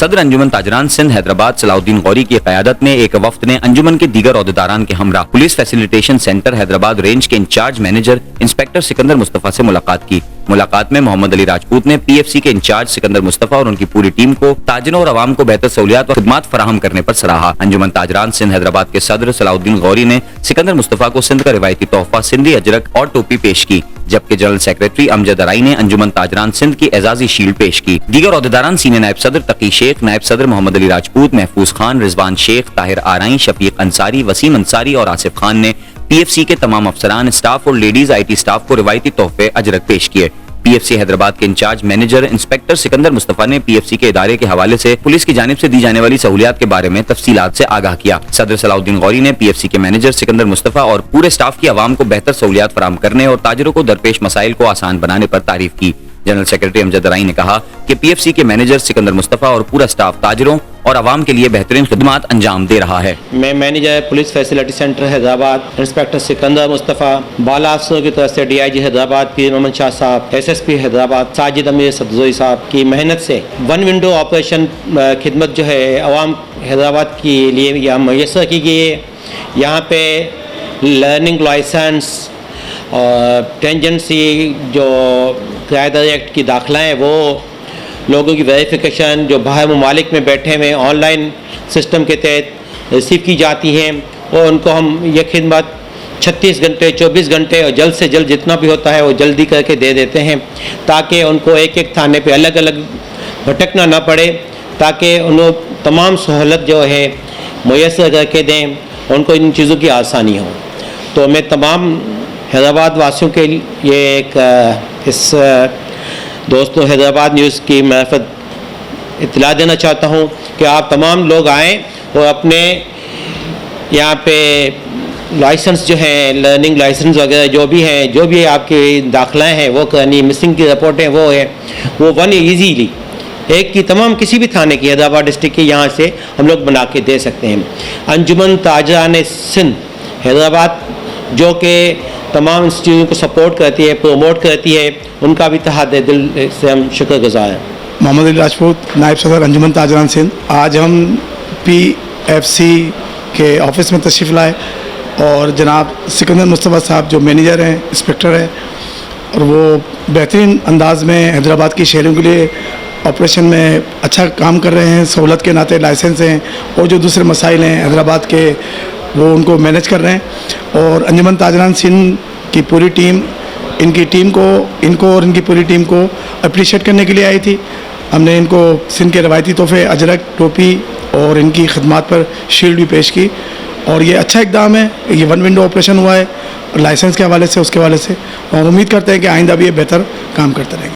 صدر انجمن تاجران سندھ حیدرآباد صلاح غوری کی قیادت میں ایک وفد نے انجمن کے دیگر عہدیداران کے ہمراہ police facilitation centre Hyderabad range کے انچارج مینیجر انسپیکٹر سکندر مصطفیٰ سے ملاقات کی۔ ملاقات میں محمد علی راجپوت نے پی ایف سی کے انچارج سکندر مصطفیٰ اور ان کی پوری ٹیم کو تاجروں اور عوام کو بہتر سہولیات اور خدمات فراہم کرنے پر سراہا۔ انجمن تاجران سندھ حیدرآباد کے صدر صلاح غوری نے سکندر مصطفیٰ کو سندھ کا روایتی تحفہ سندھی اجرک اور ٹوپی پیش کی، جبکہ جنرل سیکریٹری امجد ارائی نے انجمن تاجران سندھ کی اعزازی شیلڈ پیش کی۔ دیگر عہدیداران سینئر نائب صدر تقی شیخ، نائب صدر محمد علی راجپوت، محفوظ خان، رضوان شیخ، طاہر آرائی، شفیق انصاری، وسیم انصاری اور آصف خان نے پی ایف سی کے تمام افسران، اسٹاف اور لیڈیز آئی ٹی اسٹاف کو روایتی تحفے اجرک پیش کیے۔ پی ایف سی حیدرآباد کے انچارج مینیجر انسپیکٹر سکندر مصطفیٰ نے پی ایف سی کے ادارے کے حوالے سے پولیس کی جانب سے دی جانے والی سہولیات کے بارے میں تفصیلات سے آگاہ کیا۔ صدر صلاح غوری نے پی ایف سی کے مینیجر سکندر مصطفیٰ اور پورے اسٹاف کی عوام کو بہتر سہولیات فراہم کرنے اور تاجروں کو درپیش مسائل کو آسان بنانے پر تعریف کی۔ جنرل سیکریٹری امجد ارائی نے کہا کہ پی ایف سی کے مینیجر سکندر مصطفیٰ اور پورا اسٹاف تاجروں اور عوام کے لیے بہترین خدمات انجام دے رہا ہے۔ میں manager police facility centre Hyderabad inspector Sikandar Mustafa, بالا افسروں کی طرف سے ڈی آئی جی حیدرآباد پیر محمد شاہ صاحب، S S P Hyderabad Sajid Amir Sadozai صاحب کی محنت سے ون ونڈو آپریشن خدمت جو ہے عوام حیدرآباد کے لیے یہاں میسر کی گئی ہے۔ یہاں پہ لرننگ لائسنس اور ٹینجنسی جو قاعدہ ایکٹ کی داخلہ ہیں، وہ لوگوں کی ویریفیکیشن جو باہر ممالک میں بیٹھے ہوئے آن لائن سسٹم کے تحت ریسیو کی جاتی ہیں، اور ان کو ہم یہ خدمت 36 گھنٹے 24 گھنٹے اور جلد سے جلد جتنا بھی ہوتا ہے وہ جلدی کر کے دے دیتے ہیں، تاکہ ان کو ایک ایک تھانے پہ الگ الگ بھٹکنا نہ پڑے، تاکہ انہوں تمام سہولت جو ہے میسر کر کے دیں، ان کو ان چیزوں کی آسانی ہو۔ تو میں تمام حیدرآباد واسیوں کے لیے ایک اس دوستوں حیدرآباد نیوز کی معرفت اطلاع دینا چاہتا ہوں کہ آپ تمام لوگ آئیں اور اپنے یہاں پہ لائسنس جو ہیں، لرننگ لائسنس وغیرہ جو بھی آپ کی داخلہ ہیں وہ کرنی، مسنگ کی رپورٹیں وہ ہیں، وہ ون ایزیلی ایک کی تمام کسی بھی تھانے کی حیدرآباد ڈسٹرکٹ کے یہاں سے ہم لوگ بنا کے دے سکتے ہیں۔ انجمن تاجران سندھ حیدرآباد جو کہ تمام اس چیزوں کو سپورٹ کرتی ہے، پروموٹ کرتی ہے، ان کا بھی تہہ دل سے ہم شکر گزار ہیں۔ محمد علی راجپوت، نائب صدر انجمن تاجران سندھ۔ آج ہم پی ایف سی کے آفس میں تشریف لائے اور جناب سکندر مصطفیٰ صاحب جو مینیجر ہیں، انسپیکٹر ہیں، اور وہ بہترین انداز میں حیدرآباد کی شہریوں کے لیے آپریشن میں اچھا کام کر رہے ہیں۔ سہولت کے ناطے لائسنس ہیں اور جو دوسرے مسائل ہیں حیدرآباد کے وہ ان کو مینیج کر رہے ہیں، اور انجمن تاجران سندھ کی پوری ٹیم ان کو اور ان کی پوری ٹیم کو اپریشیٹ کرنے کے لیے آئی تھی۔ ہم نے ان کو سندھ کے روایتی تحفے اجرک، ٹوپی اور ان کی خدمات پر شیلڈ بھی پیش کی، اور یہ اچھا اقدام ہے۔ یہ ون ونڈو آپریشن ہوا ہے لائسنس کے حوالے سے، اس کے حوالے سے، اور امید کرتے ہیں کہ آئندہ بھی یہ بہتر کام کرتے رہیں گے۔